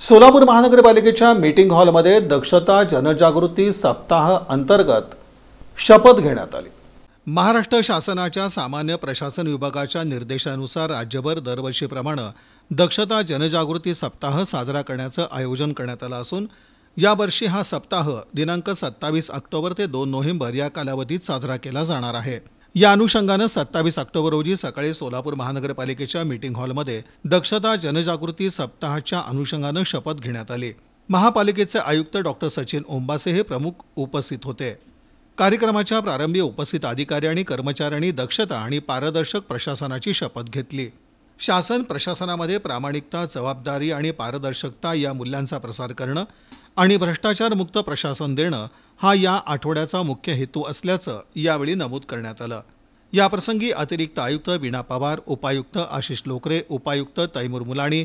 सोलापूर महानगरपालिकेच्या मीटिंग हॉलमध्ये दक्षता जनजागृती सप्ताह अंतर्गत शपथ घेण्यात आली। महाराष्ट्र शासनाच्या सामान्य प्रशासन विभागाच्या निर्देशानुसार राज्यभर दरवर्षीप्रमाणे दक्षता जनजागृती सप्ताह साजरा करण्याचं आयोजन करण्यात आलं असून यावर्षी हा सप्ताह दिनांक 27 ऑक्टोबर ते 2 नोव्हेंबर या कालावधीत साजरा केला जाणार आहे। या अनुषंगाने 27 ऑक्टोबर रोजी सकाळी सोलापूर महानगरपालिकेच्या मीटिंग हॉलमध्ये दक्षता जनजागृती सप्ताहाच्या अनुषंगाने शपथ घेण्यात आली। महापालिकेचे आयुक्त डॉक्टर सचिन ओंबासे हे प्रमुख उपस्थित होते। कार्यक्रमाच्या प्रारंभी उपस्थित अधिकारी आणि कर्मचाऱ्यांनी दक्षता आणि पारदर्शक प्रशासनाची शपथ घेतली। शासन प्रशासनामध्ये प्रामाणिकता, जबाबदारी आणि पारदर्शकता या मूल्यांचा प्रसार करणं आणि भ्रष्टाचार मुक्त प्रशासन देणं हा या आठवड्याचा मुख्य हेतू असल्याचं यावेळी नमूद करण्यात आलं। याप्रसंगी अतिरिक्त आयुक्त वीणा पवार, उपायुक्त आशिष लोकरे, उपायुक्त तैमूर मुलाणी,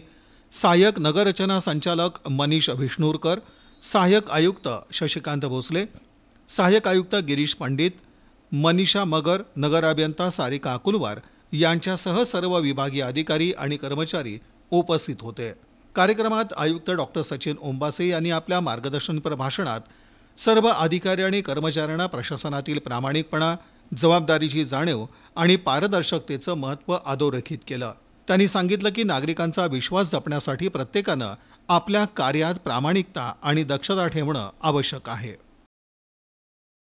सहाय्यक नगररचना संचालक मनीष विष्णुरकर, सहाय्यक आयुक्त शशिकांत भोसले, सहाय्यक आयुक्त गिरीश पंडित, मनीषा मगर, नगर अभियंता सारिका अकुलवार यांच्यासह सर्व विभागीय अधिकारी आणि कर्मचारी उपस्थित होते। कार्यक्रमात आयुक्त डॉक्टर सचिन ओंबासे यांनी आपल्या मार्गदर्शनपर भाषणात सर्व अधिकारी आणि कर्मचाऱ्यांना प्रशासनातील प्रामाणिकपणा, जबाबदारीची जाणीव आणि पारदर्शकतेचं महत्त्व अधोरेखित केलं। त्यांनी सांगितलं की नागरिकांचा विश्वास जपण्यासाठी प्रत्येकानं आपल्या कार्यात प्रामाणिकता आणि दक्षता ठेवणं आवश्यक आहे।